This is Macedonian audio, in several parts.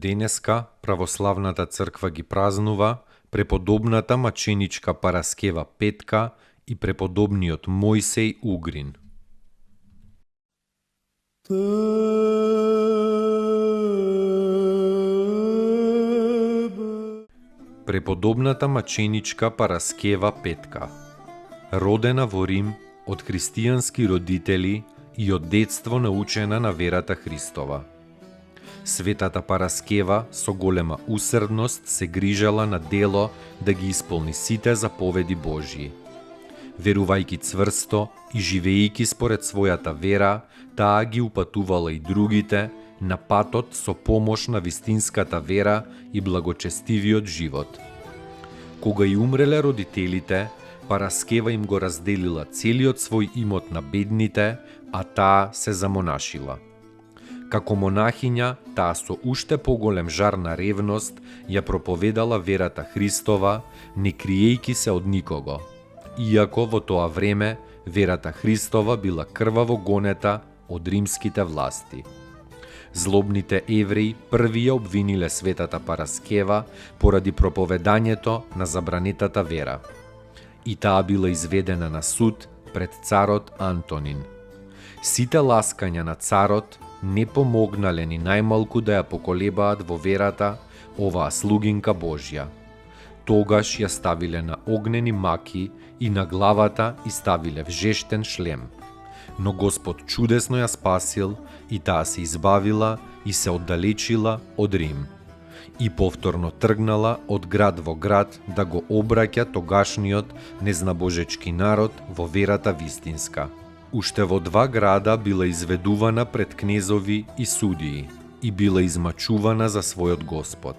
Денеска православната црква ги празнува преподобната маченичка Параскева Петка и преподобниот Мојсеј Угрин. Преподобната маченичка Параскева Петка, родена во Рим од христијански родители и од детство научена на верата Христова. Светата Параскева со голема усрдност се грижала на дело да ги исполни сите заповеди Божји. Верувајќи цврсто и живејќи според својата вера, таа ги упатувала и другите на патот со помош на вистинската вера и благочестивиот живот. Кога и умреле родителите, Параскева им го разделила целиот свој имот на бедните, а таа се замонашила. Како монахиња, таа со уште поголем жар на ревност ја проповедала верата Христова, не криејќи се од никого. Иако во тоа време верата Христова била крваво гонета од римските власти. Злобните евреи први ја обвиниле светата Параскева поради проповедањето на забранетата вера. И таа била изведена на суд пред царот Антонин. Сите ласкања на царот не помогнале ни најмалку да ја поколебаат во верата оваа слугинка Божја. Тогаш ја ставиле на огнени маки и на главата и ставиле вжештен шлем. Но Господ чудесно ја спасил и таа се избавила и се оддалечила од Рим. И повторно тргнала од град во град да го обраќа тогашниот незнабожечки народ во верата вистинска. Уште во 2 града била изведувана пред кнезови и судии и била измачувана за својот Господ,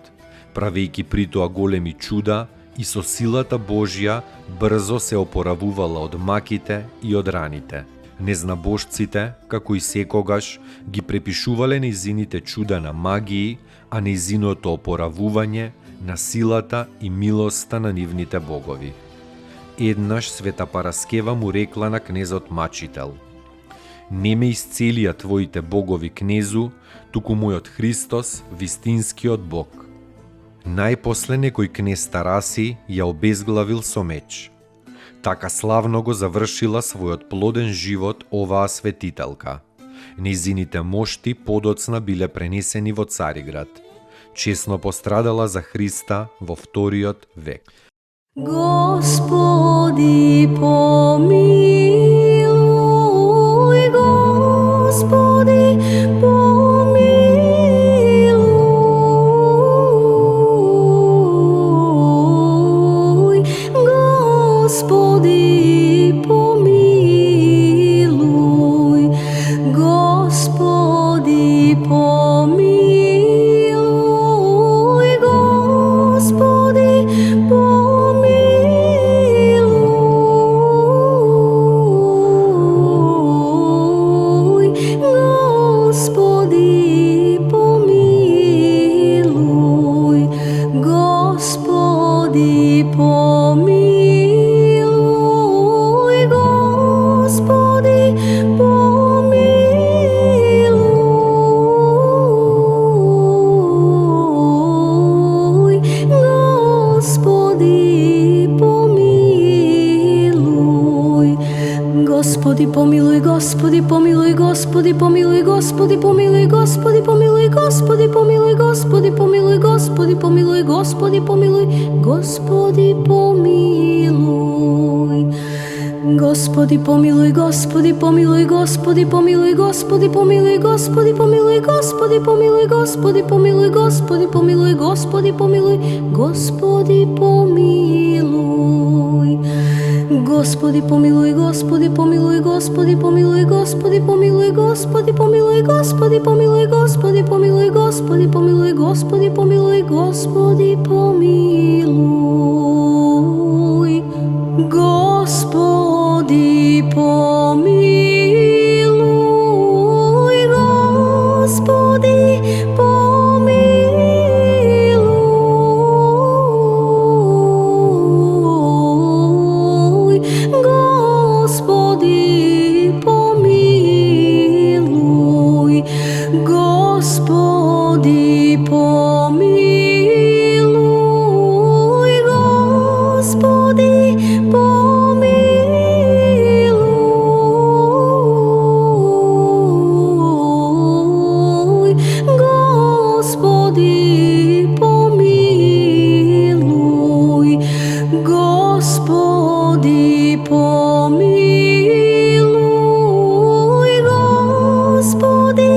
правејќи при тоа големи чуда и со силата Божја брзо се опоравувала од маките и од раните. Незнабожците, како и секогаш, ги препишувале нејзините чуда на магии, а нејзиното опоравување на силата и милоста на нивните богови. Еднаш света Параскева му рекла на кнезот Мачител: "Не ме исцелија твоите богови, кнезу, туку мојот Христос, вистинскиот Бог." Најпосле некој кнез Тараси ја обезглавил со меч. Така славно го завршила својот плоден живот оваа светителка. Нејзините мошти подоцна биле пренесени во Цариград. Чесно пострадала за Христа во 2 век. Господи, помилуј, Господи, помилуј, Господи, помилуј, Господи, помилуј, Господи, Господи, помилуј, Господи, помилуј, Господи, помилуј, Господи, помилуј, Господи, помилуј, Господи, помилуј, Господи, помилуј, Господи, помилуј, Господи, помилуј, Господи, помилуј. Господи, помилуј, Господи, помилуј, Господи, помилуј, Господи, помилуј, Господи, помилуј, Господи, помилуј, Господи, помилуј, Господи, помилуј, Господи, помилуј, Господи, помилуј. Господи помилуй, Господи помилуй, Господи помилуй, Господи помилуй, Господи помилуй, Господи помилуй, Господи помилуй, Господи помилуй, Господи помилуй, Господи помилуй, Господи помилуй, Господи помилуй, Господи помилуй, Господи помилуй, Господи помилуй, Господи помилуй, Господи помилуй, Господи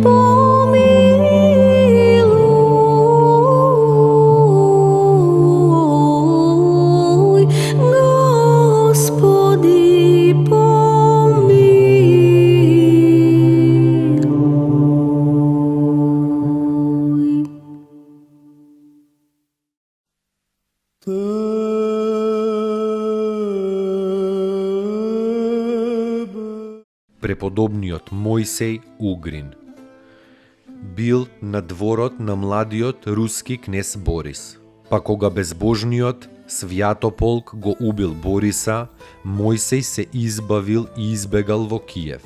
помилуй, Господи помилуй. Преподобниот Мојсей Угрин бил на дворот на младиот руски кнез Борис. Па кога безбожниот Свјатополк го убил Бориса, Мојсей се избавил и избегал во Киев.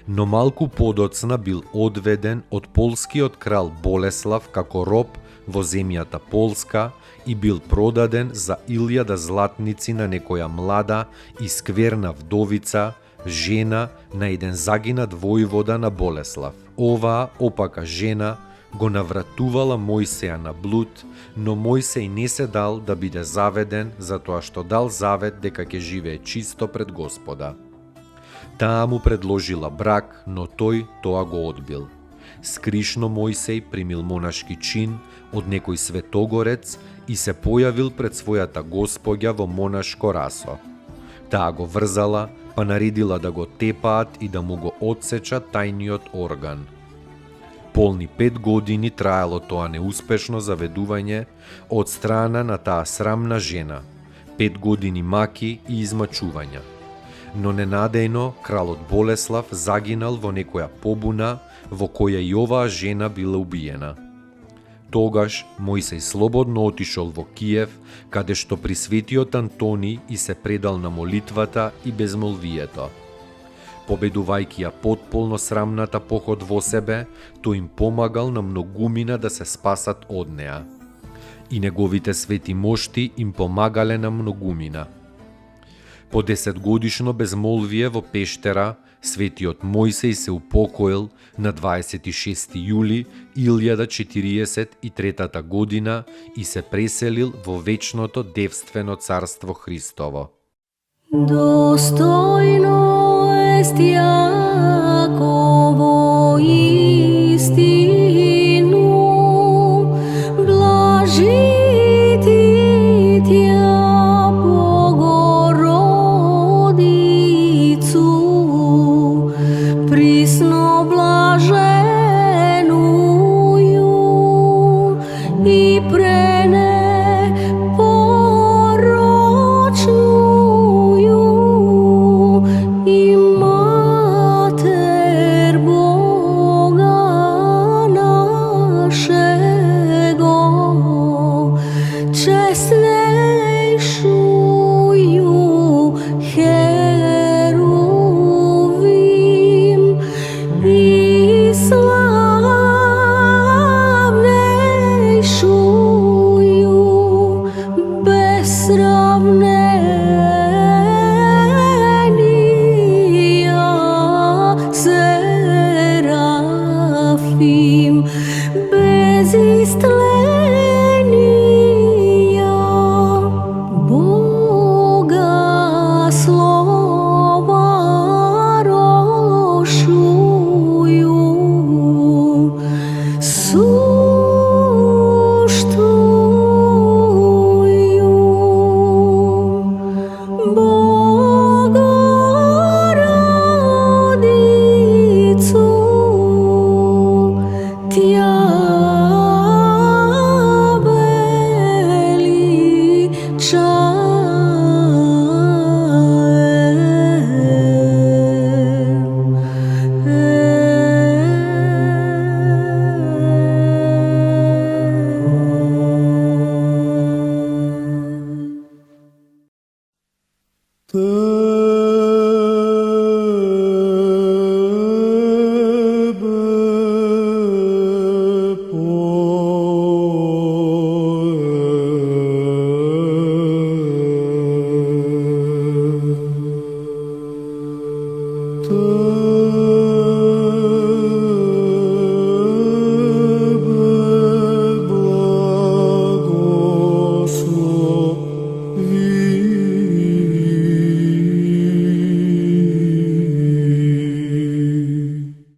Но малку подоцна бил одведен од полскиот крал Болеслав како роб во земјата Полска и бил продаден за 1000 златници на некоја млада и скверна вдовица, жена на еден загинат војвода на Болеслав. Оваа опака жена го навратувала Мојсеја на блуд, но Мојсей не се дал да биде заведен, затоа што дал завет дека ќе живее чисто пред Господа. Таа му предложила брак, но тој тоа го одбил. Скришно Мојсей примил монашки чин од некој светогорец и се појавил пред својата Господја во монашко расо. Таа го врзала, па наредила да го тепаат и да му го одсечат тајниот орган. Полни 5 години траело тоа неуспешно заведување од страна на таа срамна жена, 5 години маки и измачувања. Но ненадејно кралот Болеслав загинал во некоја побуна во која и оваа жена била убиена. Тогаш Мојсей слободно отишол во Киев, каде што при светиот Антони и се предал на молитвата и безмолвието. Победувајќи ја потполно срамната поход во себе, тој им помагал на многумина да се спасат од неа. И неговите свети мошти им помагале на многумина. По 10 годишно безмолвие во пештера, светиот Мојсей се упокоил на 26 јули 1043 година и се преселил во вечното девствено царство Христово. Достойно est Јаково истину, блажити Тја Богородицу, присно блаженују и пренепорочнују и te